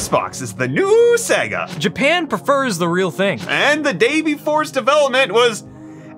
Xbox is the new Sega. Japan prefers the real thing. And the day before's development was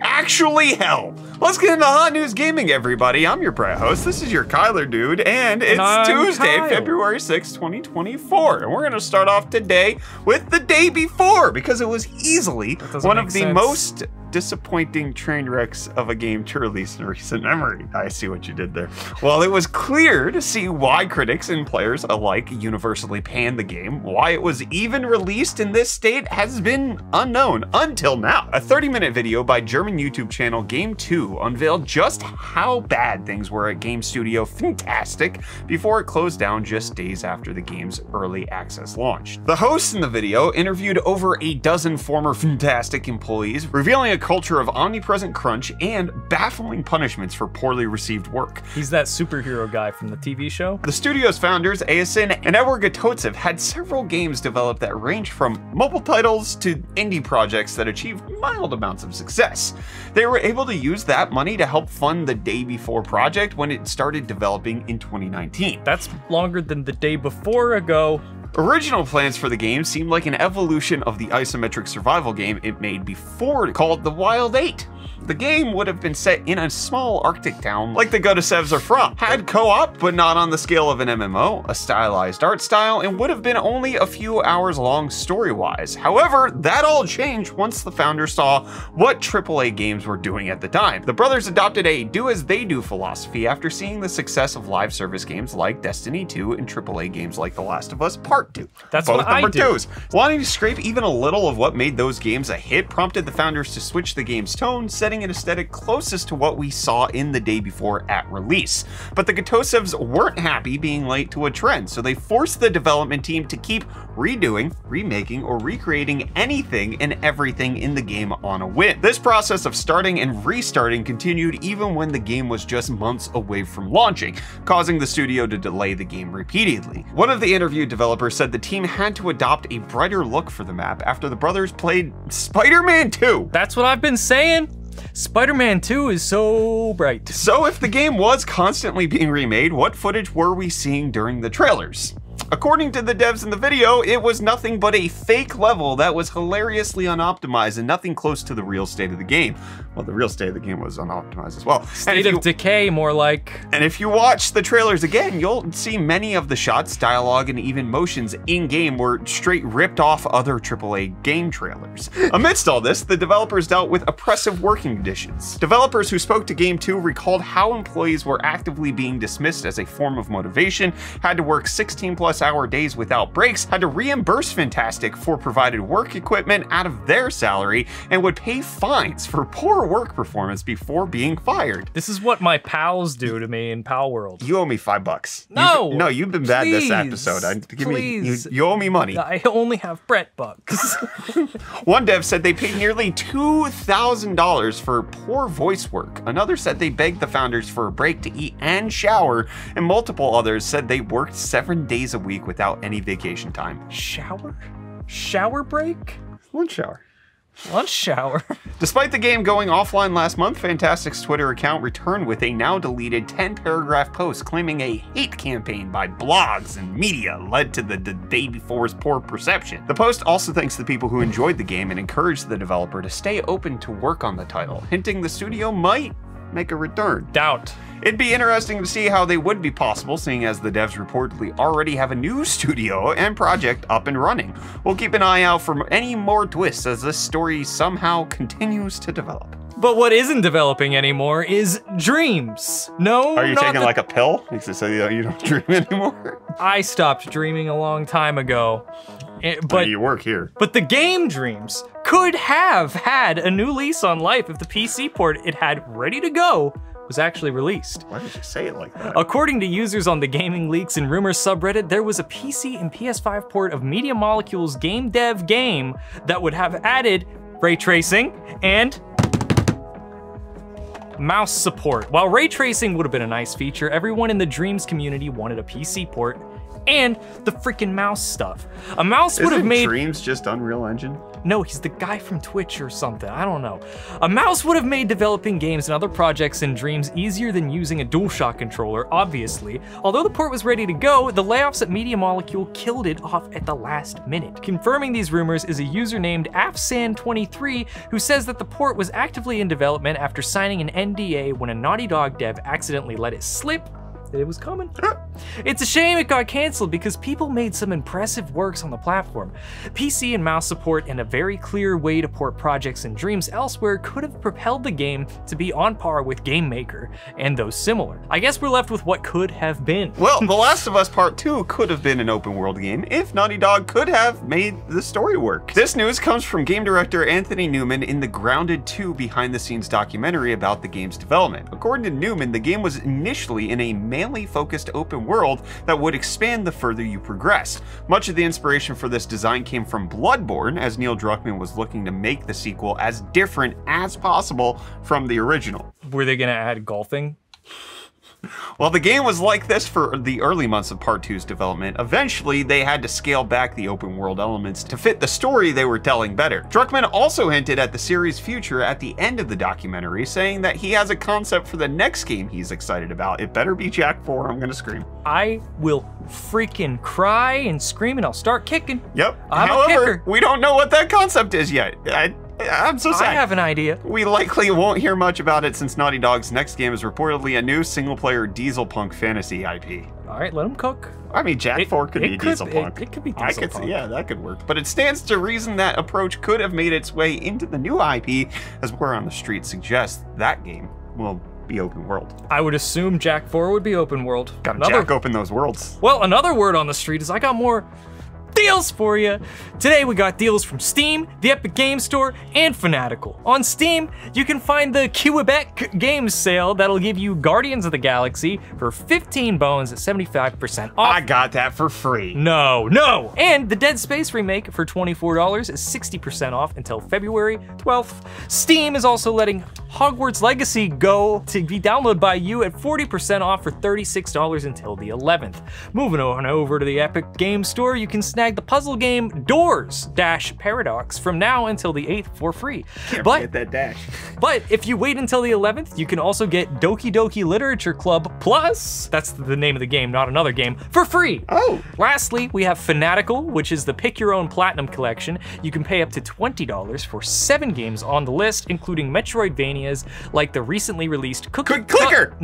actually hell. Let's get into hot news gaming, everybody. I'm your Brett host. This is your Kyler dude, and it's Tuesday, Kyle. February 6, 2024. And we're gonna start off today with the day before, because it was easily one of the most disappointing train wrecks of a game to release in recent memory. I see what you did there. Well, it was clear to see why critics and players alike universally panned the game. Why it was even released in this state has been unknown until now. A 30-minute video by German YouTube channel Game 2 unveiled just how bad things were at game studio Fantastic before it closed down just days after the game's early access launched. The host in the video interviewed over a dozen former Fantastic employees, revealing a culture of omnipresent crunch and baffling punishments for poorly received work. He's that superhero guy from the TV show. The studio's founders, Asen and Edward Gatotsev, had several games developed that ranged from mobile titles to indie projects that achieved mild amounts of success. They were able to use that money to help fund the Day Before project when it started developing in 2019. That's longer than the day before ago. Original plans for the game seemed like an evolution of the isometric survival game it made before, called The Wild 8. The game would have been set in a small Arctic town like the Gatotsev are from, had co-op but not on the scale of an MMO, a stylized art style, and would have been only a few hours long story-wise. However, that all changed once the founders saw what AAA games were doing at the time. The brothers adopted a do-as-they-do philosophy after seeing the success of live service games like Destiny 2 and AAA games like The Last of Us Part 2. That's both what I do. number 2s. Wanting to scrape even a little of what made those games a hit prompted the founders to switch the game's tone, setting an aesthetic closest to what we saw in the Day Before at release. But the Gatotsevs weren't happy being late to a trend, so they forced the development team to keep redoing, remaking, or recreating anything and everything in the game on a whim. This process of starting and restarting continued even when the game was just months away from launching, causing the studio to delay the game repeatedly. One of the interviewed developers said the team had to adopt a brighter look for the map after the brothers played Spider-Man 2. That's what I've been saying. Spider-Man 2 is so bright. So if the game was constantly being remade, what footage were we seeing during the trailers? According to the devs in the video, it was nothing but a fake level that was hilariously unoptimized and nothing close to the real state of the game. Well, the real state of the game was unoptimized as well. State of decay, more like. And if you watch the trailers again, you'll see many of the shots, dialogue, and even motions in-game were straight ripped off other AAA game trailers. Amidst all this, the developers dealt with oppressive working conditions. Developers who spoke to Game 2 recalled how employees were actively being dismissed as a form of motivation, had to work 16-plus-hour days without breaks, had to reimburse Fantastic for provided work equipment out of their salary, and would pay fines for poor work performance before being fired. This is what my pals do to me in Pal World. You owe me $5. No! You've been bad this Please, episode. please. You owe me money. I only have Brett bucks. One dev said they paid nearly $2,000 for poor voice work. Another said they begged the founders for a break to eat and shower, and multiple others said they worked 7 days a week without any vacation time. Shower? Shower break? Lunch shower. Lunch shower. Despite the game going offline last month, Fantastic's Twitter account returned with a now deleted 10-paragraph post claiming a hate campaign by blogs and media led to the Day Before's poor perception. The post also thanks the people who enjoyed the game and encouraged the developer to stay open to work on the title, hinting the studio might make a return. Doubt. It'd be interesting to see how they would be possible, seeing as the devs reportedly already have a new studio and project up and running. We'll keep an eye out for any more twists as this story somehow continues to develop. But what isn't developing anymore is dreams. No, Are you not taking the- like a pill? So you don't dream anymore? I stopped dreaming a long time ago. But you work here. But the game dreams could have had a new lease on life if the PC port it had ready to go was actually released. Why did you say it like that? According to users on the Gaming Leaks and Rumors subreddit, there was a PC and PS5 port of Media Molecule's Game Dev game that would have added ray tracing and mouse support. While ray tracing would have been a nice feature, everyone in the Dreams community wanted a PC port and the freaking mouse stuff. A mouse would have made Dreams just Unreal Engine? No, he's the guy from Twitch or something, I don't know. A mouse would have made developing games and other projects and dreams easier than using a DualShock controller, obviously. Although the port was ready to go, the layoffs at Media Molecule killed it off at the last minute. Confirming these rumors is a user named Afsan23 who says that the port was actively in development after signing an NDA when a Naughty Dog dev accidentally let it slip that it was coming. It's a shame it got canceled because people made some impressive works on the platform. PC and mouse support and a very clear way to port projects and dreams elsewhere could have propelled the game to be on par with Game Maker and those similar. I guess we're left with what could have been. Well, The Last of Us Part 2 could have been an open world game if Naughty Dog could have made the story work. This news comes from game director Anthony Newman in the Grounded 2 behind the scenes documentary about the game's development. According to Newman, the game was initially in a mainly focused open world that would expand the further you progress. Much of the inspiration for this design came from Bloodborne, as Neil Druckmann was looking to make the sequel as different as possible from the original. Were they gonna add golfing? Well, the game was like this for the early months of Part 2's development. Eventually, they had to scale back the open world elements to fit the story they were telling better. Druckmann also hinted at the series' future at the end of the documentary, saying that he has a concept for the next game he's excited about. It better be Jak 4, I'm gonna scream. I will freaking cry and scream and I'll start kicking. Yep. I'm a kicker. We don't know what that concept is yet. I'm so sad. I have an idea. We likely won't hear much about it since Naughty Dog's next game is reportedly a new single-player Dieselpunk fantasy IP. All right, let him cook. I mean, Jak 4 could be Dieselpunk. It could be Dieselpunk. Yeah, that could work. But it stands to reason that approach could have made its way into the new IP, as word on the street suggests that game will be open world. I would assume Jak 4 would be open world. Gotta Jak open those worlds. Well, another word on the street is I got more deals for you. Today we got deals from Steam, the Epic Games Store, and Fanatical. On Steam, you can find the Quebec Games sale that'll give you Guardians of the Galaxy for 15 bones at 75% off. I got that for free. No. And the Dead Space remake for $24 is 60% off until February 12th. Steam is also letting Hogwarts Legacy go to be downloaded by you at 40% off for $36 until the 11th. Moving on over to the Epic Games Store, you can snag the puzzle game Doors - Paradox from now until the 8th for free. Can't forget that dash. But if you wait until the 11th, you can also get Doki Doki Literature Club Plus, that's the name of the game, not another game, for free. Oh. Lastly, we have Fanatical, which is the Pick Your Own Platinum Collection. You can pay up to $20 for 7 games on the list, including Metroidvanias like the recently released Clicker!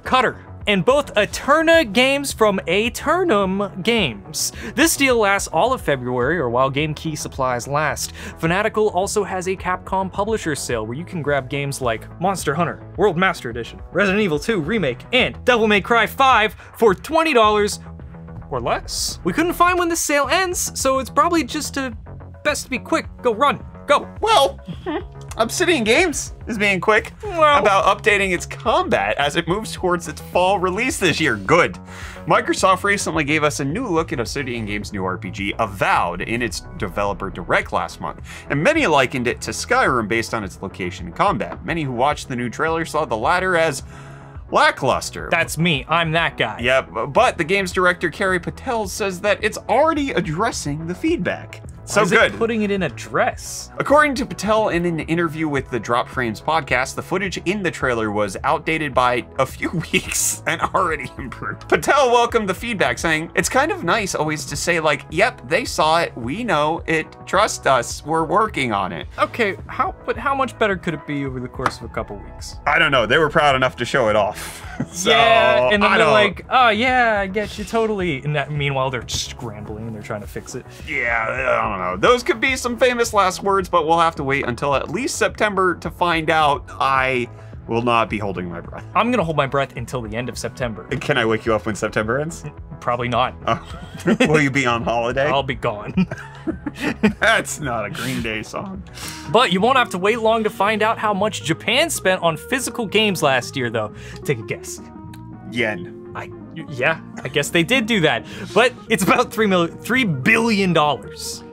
Cutter. And both Eterna games from Aeternum Games. This deal lasts all of February, or while Game Key supplies last. Fanatical also has a Capcom publisher sale where you can grab games like Monster Hunter World Master Edition, Resident Evil 2 Remake, and Devil May Cry 5 for $20 or less. We couldn't find when this sale ends, so it's probably just best to be quick. Go run, go. Well, Obsidian Games is being quick about updating its combat as it moves towards its fall release this year. Good. Microsoft recently gave us a new look at Obsidian Games' new RPG, Avowed, in its developer direct last month, and many likened it to Skyrim based on its location and combat. Many who watched the new trailer saw the latter as lackluster. That's me, I'm that guy. Yep, but the game's director, Carrie Patel, says that it's already addressing the feedback. So good. Putting it in a dress. According to Patel in an interview with the Drop Frames podcast, the footage in the trailer was outdated by a few weeks and already improved. Patel welcomed the feedback, saying, "It's kind of nice always to say like, yep, they saw it, we know it, trust us, we're working on it." Okay, but how much better could it be over the course of a couple weeks? I don't know, they were proud enough to show it off. So, yeah, and then they're like, oh yeah, I get you totally. And meanwhile, they're scrambling and they're trying to fix it. Yeah, I don't know. Those could be some famous last words, but we'll have to wait until at least September to find out. I will not be holding my breath. I'm gonna hold my breath until the end of September. Can I wake you up when September ends? Probably not. Oh. Will you be on holiday? I'll be gone. That's not a Green Day song. But you won't have to wait long to find out how much Japan spent on physical games last year, though. Take a guess. Yen. Yeah, I guess they did do that. But it's about $3 billion.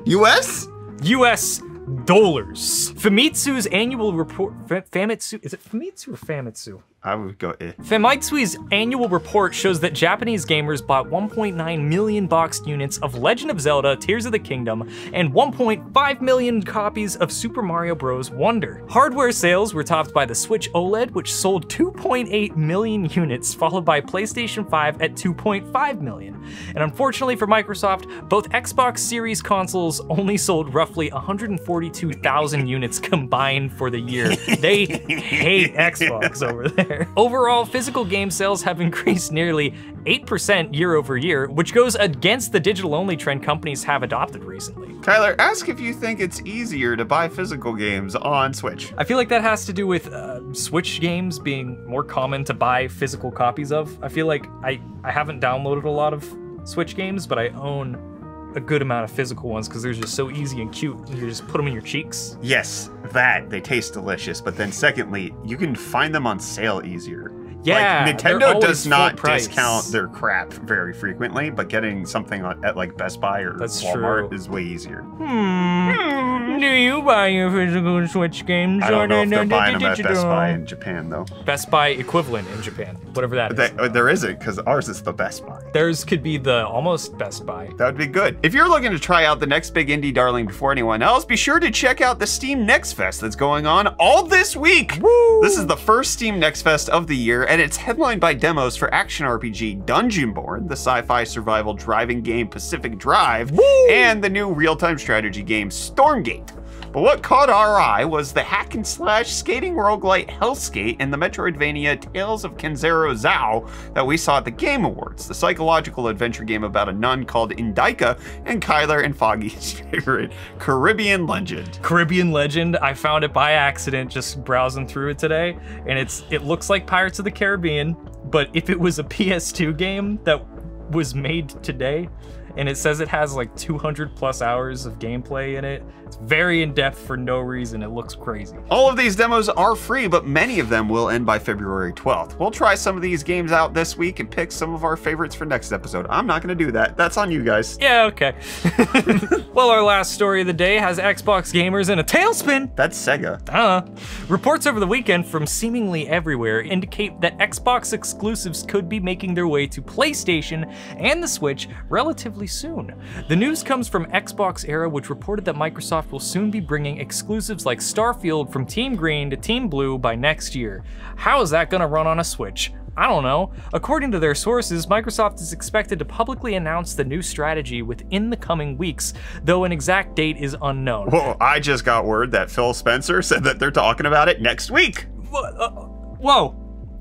US? US dollars. Famitsu's annual report, Famitsu, is it Famitsu or Famitsu? I would go eh. Famitsui's annual report shows that Japanese gamers bought 1.9 million boxed units of Legend of Zelda Tears of the Kingdom and 1.5 million copies of Super Mario Bros. Wonder. Hardware sales were topped by the Switch OLED, which sold 2.8 million units, followed by PlayStation 5 at 2.5 million. And unfortunately for Microsoft, both Xbox Series consoles only sold roughly 142,000 units combined for the year. They hate Xbox over there. Overall, physical game sales have increased nearly 8% year over year, which goes against the digital-only trend companies have adopted recently. Kyler, ask if you think it's easier to buy physical games on Switch. I feel like that has to do with Switch games being more common to buy physical copies of. I feel like I haven't downloaded a lot of Switch games, but I own a good amount of physical ones because they're just so easy and cute. You just put them in your cheeks. Yes, they taste delicious. But then secondly, you can find them on sale easier. Yeah, like, Nintendo does not discount their crap very frequently, but getting something at like Best Buy or Walmart is way easier. Do you buy your physical Switch games? I don't know if they're buying them at Best Buy in Japan, though. Best Buy equivalent in Japan, whatever that is. There isn't, because ours is the Best Buy. Theirs could be the almost Best Buy. That would be good. If you're looking to try out the next big indie darling before anyone else, be sure to check out the Steam Next Fest that's going on all this week. Woo! This is the first Steam Next Fest of the year, and it's headlined by demos for action RPG Dungeonborn, the sci-fi survival driving game Pacific Drive, and the new real-time strategy game Stormgate. But what caught our eye was the hack-and-slash skating roguelite Hellskate and the Metroidvania Tales of Kenzero Zao that we saw at the Game Awards, the psychological adventure game about a nun called Indika and Kyler and Foggy's favorite Caribbean Legend. Caribbean Legend, I found it by accident just browsing through it today, and it looks like Pirates of the Caribbean, but if it was a PS2 game that was made today, and it says it has like 200 plus hours of gameplay in it. It's very in-depth for no reason. It looks crazy. All of these demos are free, but many of them will end by February 12th. We'll try some of these games out this week and pick some of our favorites for next episode. I'm not gonna do that. That's on you guys. Yeah, okay. Well, our last story of the day has Xbox gamers in a tailspin. That's Sega. Reports over the weekend from seemingly everywhere indicate that Xbox exclusives could be making their way to PlayStation and the Switch relatively soon. The news comes from Xbox Era, which reported that Microsoft will soon be bringing exclusives like Starfield from Team Green to Team Blue by next year. How is that gonna run on a Switch? I don't know. According to their sources, Microsoft is expected to publicly announce the new strategy within the coming weeks, though an exact date is unknown. Whoa, I just got word that Phil Spencer said that they're talking about it next week. Whoa.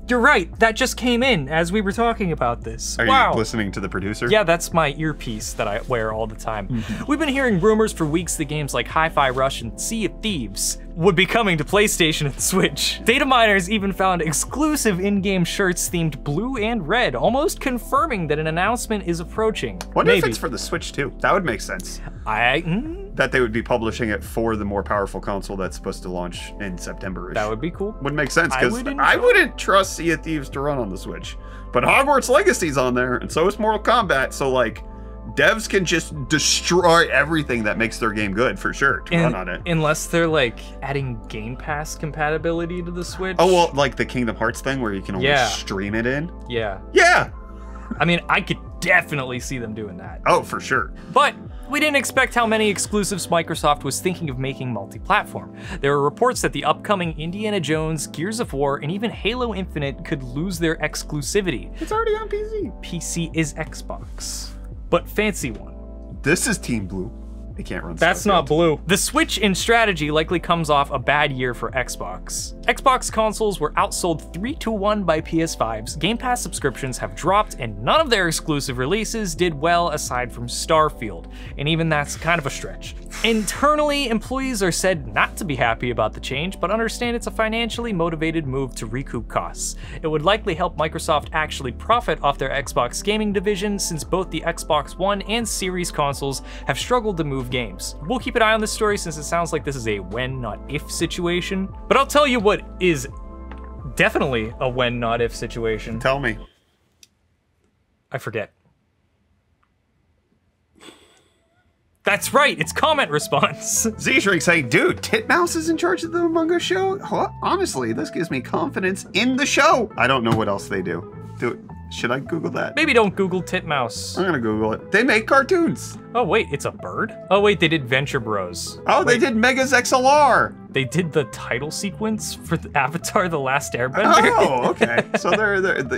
You're right, that just came in as we were talking about this. Are you listening to the producer? Yeah, that's my earpiece that I wear all the time. We've been hearing rumors for weeks that games like Hi-Fi Rush and Sea of Thieves would be coming to PlayStation and Switch. Data miners even found exclusive in-game shirts themed blue and red, almost confirming that an announcement is approaching. Wonder if it's for the Switch too. That would make sense. That they would be publishing it for the more powerful console that's supposed to launch in September-ish. That would be cool. Would make sense, because I wouldn't trust Sea of Thieves to run on the Switch. But Hogwarts Legacy's on there, and so is Mortal Kombat, so like, devs can just destroy everything that makes their game good, for sure, to run on it. Unless they're like adding Game Pass compatibility to the Switch. Oh, well, like the Kingdom Hearts thing where you can only stream it in? Yeah. Yeah! I mean, I could definitely see them doing that. Oh, for sure. But we didn't expect how many exclusives Microsoft was thinking of making multi-platform. There are reports that the upcoming Indiana Jones, Gears of War, and even Halo Infinite could lose their exclusivity. It's already on PC. PC is Xbox, but fancy one. This is Team Blue. They can't run That's Starfield. not blue. The Switch in strategy likely comes off a bad year for Xbox. Xbox consoles were outsold 3-1 by PS5s, Game Pass subscriptions have dropped, and none of their exclusive releases did well aside from Starfield, and even that's kind of a stretch. Internally, employees are said not to be happy about the change, but understand it's a financially motivated move to recoup costs. It would likely help Microsoft actually profit off their Xbox gaming division, since both the Xbox One and Series consoles have struggled to move games. We'll keep an eye on this story since it sounds like this is a when not if situation, but I'll tell you what is definitely a when not if situation. Tell me. I forget. That's right, it's comment response. Z-Shrink saying, dude, Titmouse is in charge of the Among Us show? Honestly, this gives me confidence in the show. I don't know what else they do. Should I Google that? Maybe don't Google Titmouse. I'm gonna Google it. They make cartoons. Oh wait, it's a bird? Oh wait, they did Venture Bros. Oh, wait. They did Megas XLR. They did the title sequence for the Avatar: The Last Airbender. Oh, okay. So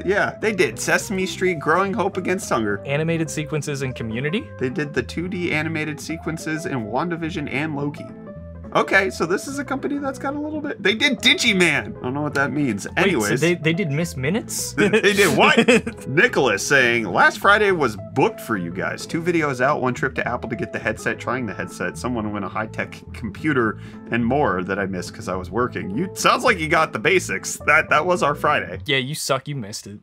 yeah, they did Sesame Street, Growing Hope Against Hunger. Animated sequences in Community. They did the 2D animated sequences in WandaVision and Loki. Okay, so this is a company that's got a little bit. They did Digiman. I don't know what that means. Anyways. Wait, so they did Miss Minutes? They did what? Nicholas saying, last Friday was booked for you guys. 2 videos out, 1 trip to Apple to get the headset, trying the headset, someone win a high-tech computer, and more that I missed because I was working. Sounds like you got the basics. That was our Friday. Yeah, you suck. You missed it.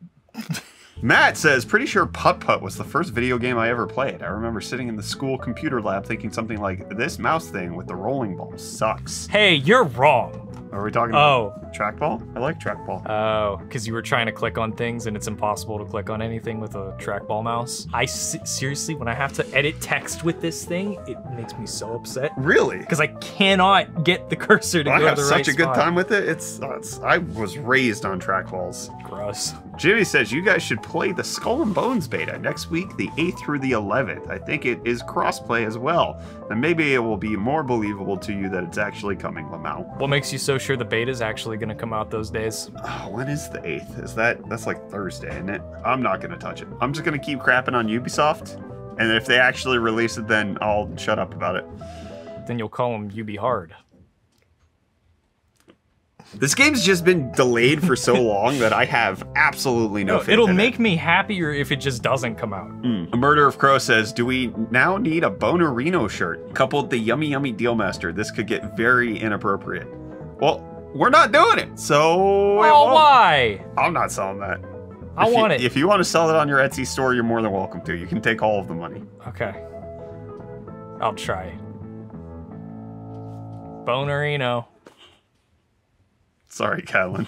Matt says, pretty sure Putt Putt was the first video game I ever played. I remember sitting in the school computer lab thinking something like, this mouse thing with the rolling ball sucks. Hey, you're wrong. Are we talking about trackball? I like trackball. Oh, because you were trying to click on things and it's impossible to click on anything with a trackball mouse. Seriously, when I have to edit text with this thing, it makes me so upset. Really? Because I cannot get the cursor to go to the right spot. I have such a good time with it. I was raised on trackballs. Gross. Jimmy says, you guys should play the Skull and Bones beta next week, the 8th through the 11th. I think it is crossplay as well. And maybe it will be more believable to you that it's actually coming, Lamau. What makes you so sure the beta is actually going to come out those days? Oh, when is the 8th? That's like Thursday, isn't it? I'm not going to touch it. I'm just going to keep crapping on Ubisoft. And if they actually release it, then I'll shut up about it. Then you'll call them UB Hard. This game's just been delayed for so long that I have absolutely no faith It'll in make me happier if it just doesn't come out. A Murder of Crow says, do we now need a Boner Reno shirt? Coupled the Yummy Yummy Dealmaster, this could get very inappropriate. Well, we're not doing it, so... Well, why? I'm not selling that. I want it. If you want to sell it on your Etsy store, you're more than welcome to. You can take all of the money. Okay. I'll try. Boner Reno. Sorry, Catlin.